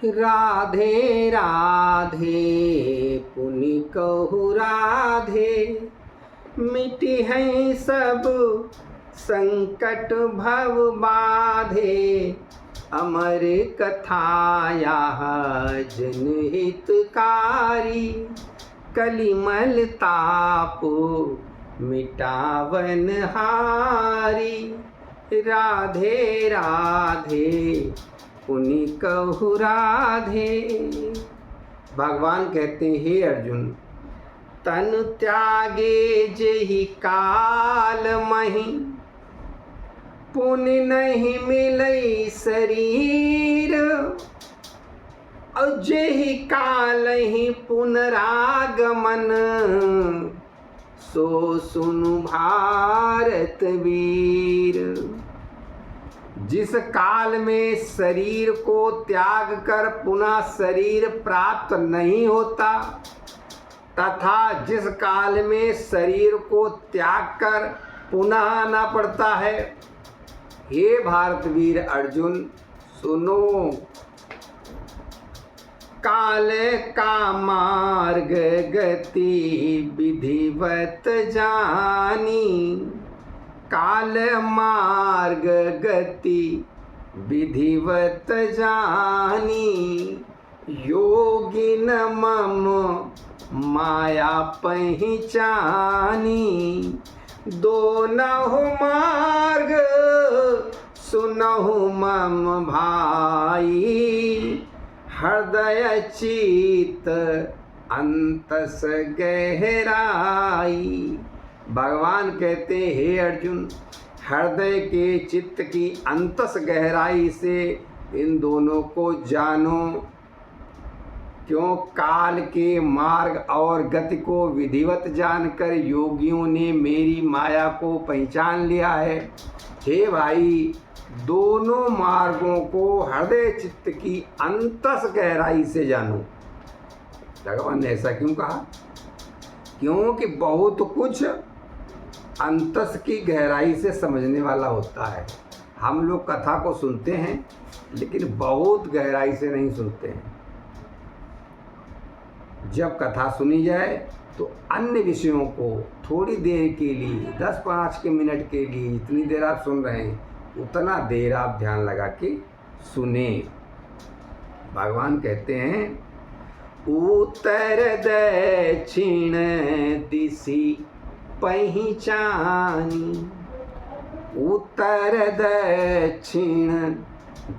राधे राधे पुनि कहु राधे, मिटी है सब संकट भव बाधे। अमर कथाया जनहितकारी, कलिमल ताप मिटावन हारी। राधे राधे पुनि कहु राधे। भगवान कहते हैं, हे अर्जुन, तन त्यागे जेहि काल मही, पुनि नहीं मिलई शरीर। और जेहि काल ही पुनरागमन, सो सुनु भारत वीर। जिस काल में शरीर को त्याग कर पुनः शरीर प्राप्त नहीं होता, तथा जिस काल में शरीर को त्याग कर पुनः आना पड़ता है, हे भारतवीर अर्जुन सुनो। काल का मार्ग गति विधिवत जानी, काल मार्ग गति विधिवत जानी। योगिन मम माया पहचानी, दोनहु मार्ग सुनहु मम भाई। हृदय चित अंतस गहराई। भगवान कहते हैं, हे अर्जुन, हृदय के चित्त की अंतस गहराई से इन दोनों को जानो। क्यों? काल के मार्ग और गति को विधिवत जानकर योगियों ने मेरी माया को पहचान लिया है। हे भाई, दोनों मार्गों को हृदय चित्त की अंतस गहराई से जानो। भगवान ने ऐसा क्यों कहा? क्योंकि बहुत कुछ अंतस की गहराई से समझने वाला होता है। हम लोग कथा को सुनते हैं, लेकिन बहुत गहराई से नहीं सुनते हैं। जब कथा सुनी जाए तो अन्य विषयों को थोड़ी देर के लिए, 10-5 के मिनट के लिए, जितनी देर आप सुन रहे हैं उतना देर आप ध्यान लगा के सुने। भगवान कहते हैं, उत्तर दक्षिण दिशि पहचानी, उत्तर दक्षिण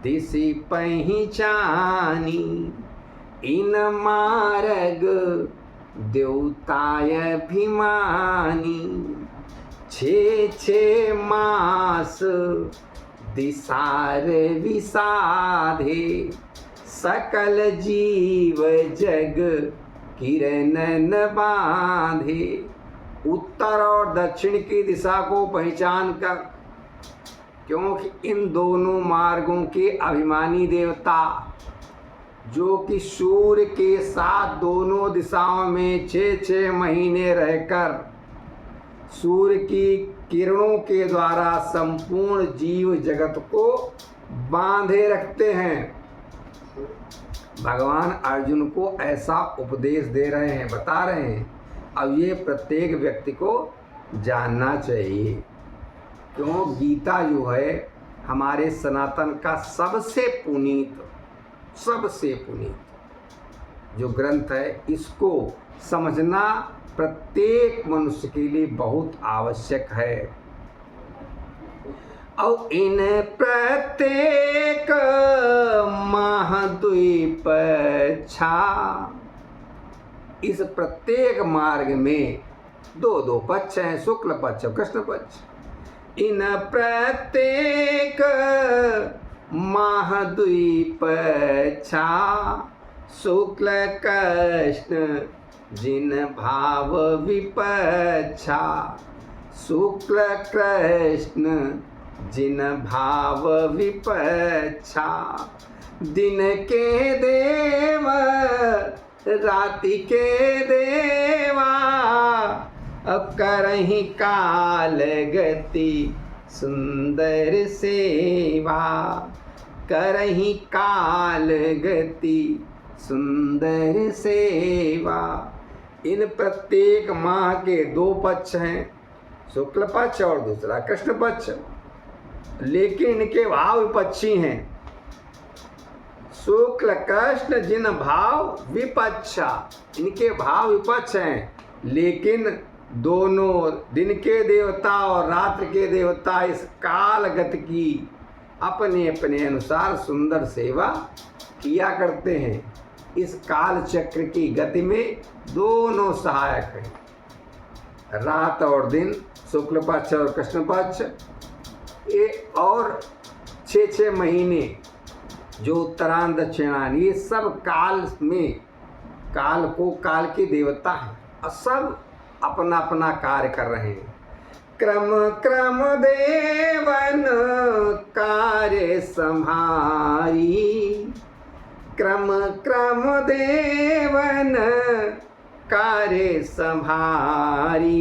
दिशि पहचानी। इन मार्ग देवताय अभिमानी, 6 मास दिसार विसाधे। सकल जीव जग किरणन बांधे। उत्तर और दक्षिण की दिशा को पहचान कर, क्योंकि इन दोनों मार्गों के अभिमानी देवता, जो कि सूर्य के साथ दोनों दिशाओं में 6 महीने रहकर सूर्य की किरणों के द्वारा संपूर्ण जीव जगत को बांधे रखते हैं। भगवान अर्जुन को ऐसा उपदेश दे रहे हैं, बता रहे हैं। अब ये प्रत्येक व्यक्ति को जानना चाहिए। क्यों? गीता जो है हमारे सनातन का सबसे पुनीत जो ग्रंथ है, इसको समझना प्रत्येक मनुष्य के लिए बहुत आवश्यक है। और इन प्रत्येक महाद्वीप छा, इस प्रत्येक मार्ग में 2 पक्ष हैं, शुक्ल पक्ष और कृष्ण पक्ष। इन प्रत्येक महाद्वीप छा, शुक्ल कृष्ण जिन भाव विपच्छा। शुक्ल कृष्ण जिन भाव विपच्छा। दिन के देव राति के देवा, अब करहि काल गति सुंदर सेवा। करही काल गति सुंदर सेवा। इन प्रत्येक माह के 2 पक्ष हैं, शुक्ल पक्ष और दूसरा कृष्ण पक्ष, लेकिन इनके भाव विपक्षी हैं। शुक्ल कृष्ण जिन भाव विपक्षा, इनके भाव विपक्ष हैं, लेकिन दोनों दिन के देवता और रात्र के देवता इस काल गति की अपने अपने अनुसार सुंदर सेवा किया करते हैं। इस काल चक्र की गति में दोनों सहायक हैं, रात और दिन, शुक्ल पक्ष और कृष्ण पक्ष। ये और 6 महीने जो उत्तरायण दक्षिणायन, ये सब काल में, काल को काल के देवता हैं और सब अपना अपना कार्य कर रहे हैं। क्रम क्रम देवन कार्य संहारी, क्रम क्रम देवन कार्य संहारी,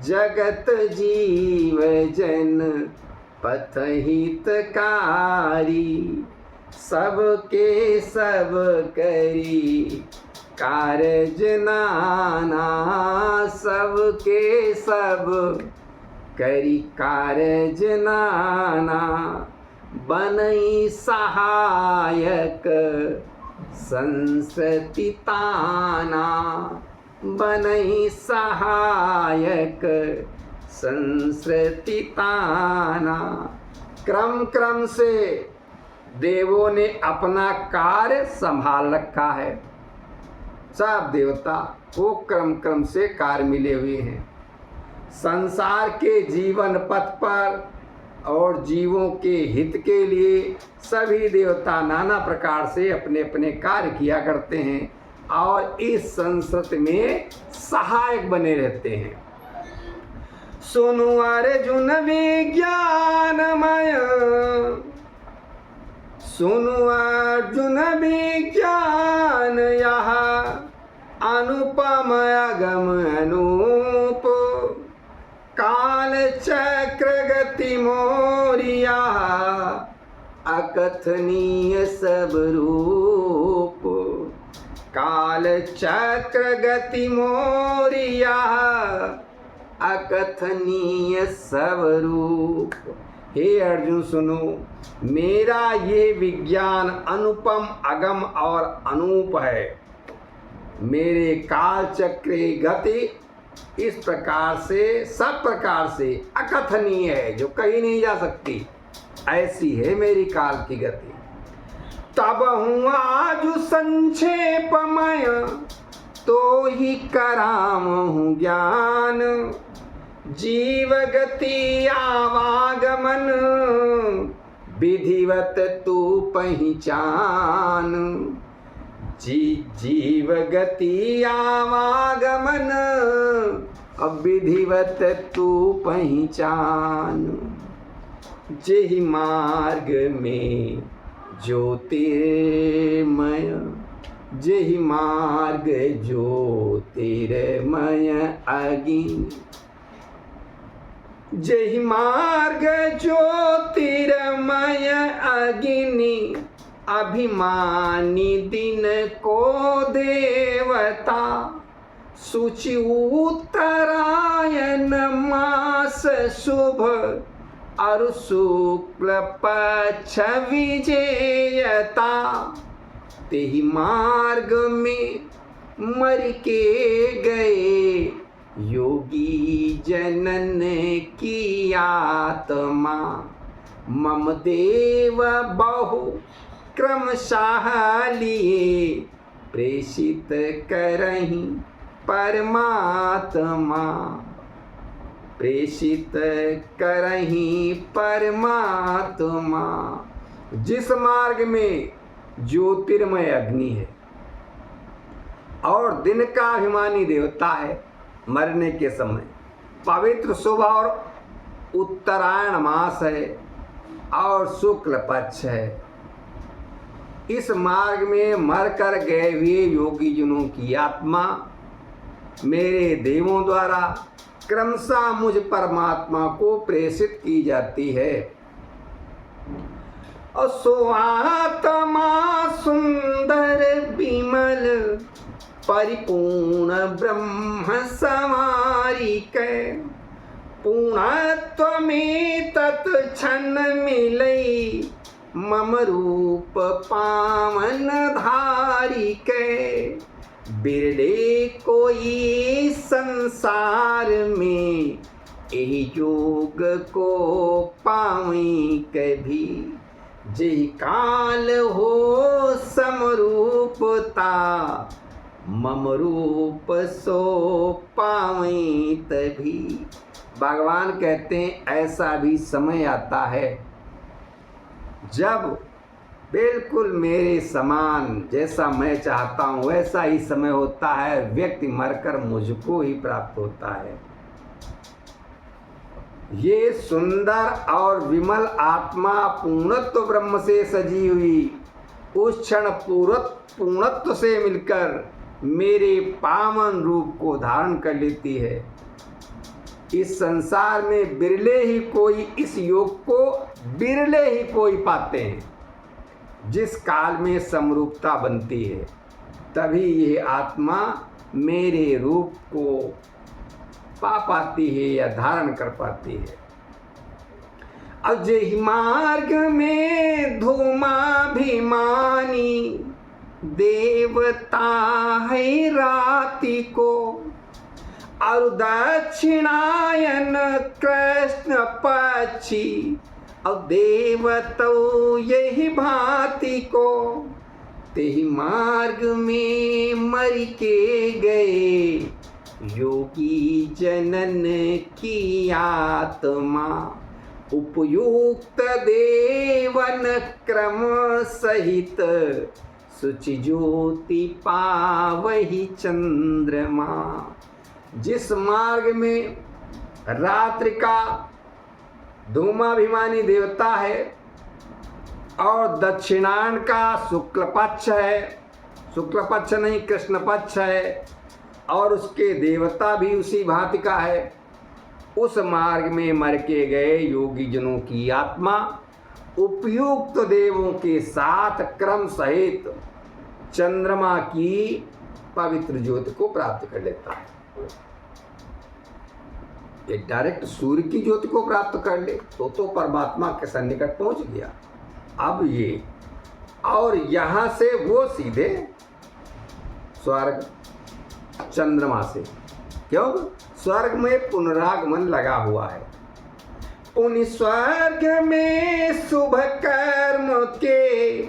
जगत जीव जन पथ हितकारी, सबके सब करी कारज नाना, सबके सब करी कारज नाना, बनई सहायक संस्कृति ताना, बनई सहायक संस्कृति ताना। क्रम क्रम से देवों ने अपना कार्य संभाल रखा है। सब देवता को क्रम क्रम से कार्य मिले हुए हैं। संसार के जीवन पथ पर और जीवों के हित के लिए सभी देवता नाना प्रकार से अपने अपने कार्य किया करते हैं और इस संस्कृति में सहायक बने रहते हैं। सुनु अर्जुन विज्ञानमय, सुनु अर्जुन विज्ञान यह अनुपम अगम अनूप, काल चक्र गति मोरिया अकथनीय सब रूप, काल चक्र गति मोरिया अकथनीय सब रूप। हे अर्जुन सुनो, मेरा ये विज्ञान अनुपम अगम और अनूप है। मेरे काल चक्र की गति इस प्रकार से, सब प्रकार से अकथनीय है, जो कहीं नहीं जा सकती, ऐसी है मेरी काल की गति। तब हूँ आज संक्षेपमय तो ही कराम हूँ ज्ञान, जीव गति आवागमन विधिवत तू पहचान, जीव गति आवागमन अब विधिवत तू पहचान। जेहि मार्ग में ज्योतिर्मय, जेहि मार्ग ज्योतिर्मय अग्नि, जेहि मार्ग ज्योतिर्मय अग्नि, अभिमानी दिन को देवता, शुचि उत्तरायण मास शुभ, और शुक्ल पक्ष विजेयता, तेहि मार्ग में मर के गए योगी जनन की आत्मा, मम देव बहु क्रमशः लिए प्रेषित करहि परमात्मा, प्रेषित करहि परमात्मा। जिस मार्ग में ज्योतिर्मय अग्नि है और दिन का अभिमानी देवता है, मरने के समय पवित्र शुभ और उत्तरायण मास है और शुक्ल पक्ष है, इस मार्ग में मर कर गए हुए योगी जनों की आत्मा मेरे देवों द्वारा क्रमशः मुझ परमात्मा को प्रेषित की जाती है। और सो आत्मा सुंदर विमल परिपूर्ण ब्रह्म समारी कै पूर्णत्व में तत्क्षण मिलई मम रूप पावन धारी कै बिरले कोई संसार में यही योग को पावी कभी जेहि काल हो समरूपता मम रूप सो पावी तभी। भगवान कहते हैं ऐसा भी समय आता है जब बिल्कुल मेरे समान जैसा मैं चाहता हूँ वैसा ही समय होता है, व्यक्ति मरकर मुझको ही प्राप्त होता है। ये सुंदर और विमल आत्मा पूर्णत्व ब्रह्म से सजी हुई उस क्षण पूर्णत्व से मिलकर मेरे पावन रूप को धारण कर लेती है। इस संसार में बिरले ही कोई इस योग को बिरले ही कोई पाते हैं। जिस काल में समरूपता बनती है तभी यह आत्मा मेरे रूप को पा पाती है या धारण कर पाती है। अजय मार्ग में धूमाभिमानी देवता है राति को और दक्षिणायन कृष्ण पक्षी और देवतो यही भांति को तेहि मार्ग में मर के गए योगी जनन की आत्मा उपयुक्त देवन क्रम सहित सुचि ज्योति पावहि चंद्रमा। जिस मार्ग में रात्रि का धूमाभिमानी देवता है और दक्षिणायन का शुक्ल पक्ष है, शुक्ल पक्ष नहीं कृष्ण पक्ष है, और उसके देवता भी उसी भांति का है, उस मार्ग में मर के गए योगी जनों की आत्मा उपयुक्त देवों के साथ क्रम सहित चंद्रमा की पवित्र ज्योति को प्राप्त कर लेता है। ये डायरेक्ट सूर्य की ज्योति को प्राप्त कर ले तो परमात्मा के सन्निकट पहुंच गया। अब ये और यहाँ से वो सीधे स्वर्ग चंद्रमा से, क्यों स्वर्ग में पुनरागमन लगा हुआ है। पुण्य स्वर्ग में शुभ कर्म के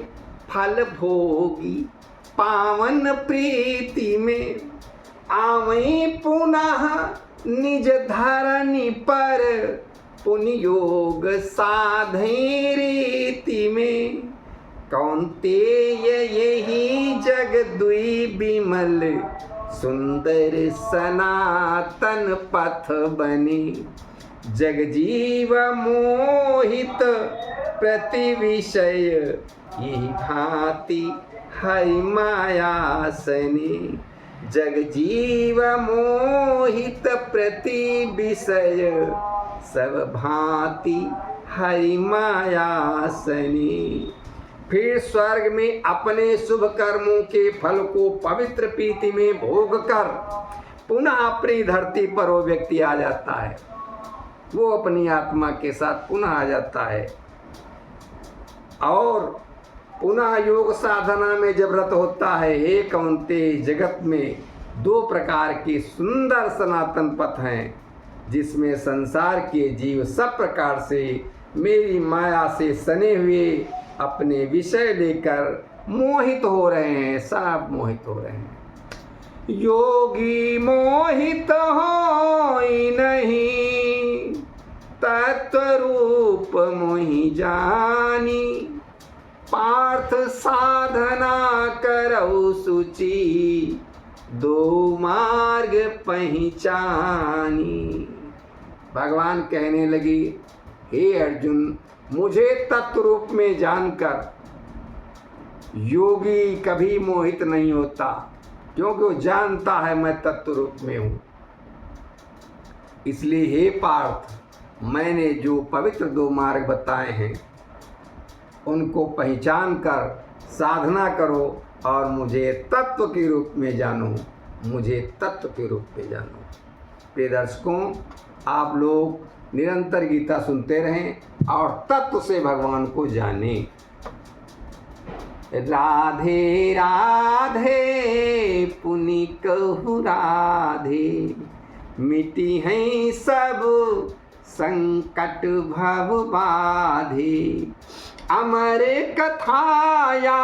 फल भोगी पावन प्रीति में आवे पुनः निज धरनी पर पुण्य योग साधे रीति में कौन्तेय यही जग दुई विमल सुंदर सनातन पथ बने जग जीव मोहित प्रति विषय यही भांति हरि मायासने जग जीव मोहित प्रति विषय सब भांति हरि मायासने। फिर स्वर्ग में अपने शुभ कर्मों के फल को पवित्र प्रीति में भोग कर पुनः अपनी धरती पर वो व्यक्ति आ जाता है, वो अपनी आत्मा के साथ पुनः आ जाता है और पुनः योग साधना में जब रत होता है। हे कौन्तेय, जगत में दो प्रकार के सुंदर सनातन पथ हैं जिसमें संसार के जीव सब प्रकार से मेरी माया से सने हुए अपने विषय लेकर मोहित हो रहे हैं, सब मोहित हो रहे हैं। योगी मोहित होई नहीं तत्व रूप मोहि जानी पार्थ साधना करौ सुचि दो मार्ग पहचानी। भगवान कहने लगे, हे अर्जुन, मुझे तत्व रूप में जानकर योगी कभी मोहित नहीं होता, क्योंकि वो जानता है मैं तत्व रूप में हूँ। इसलिए हे पार्थ, मैंने जो पवित्र दो मार्ग बताए हैं उनको पहचान कर साधना करो और मुझे तत्व के रूप में जानो, मुझे तत्व के रूप में जानो। प्रिय दर्शकों, आप लोग निरंतर गीता सुनते रहें और तत्व से भगवान को जानें। राधे राधे पुनि कहु राधे, मिटी हैं सब संकट भव बाधे। अमर कथाया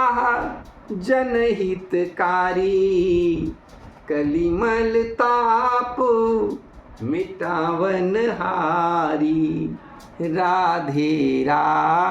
जनहितकारी, कलिमल ताप मिटावन हारी। राधे राधे।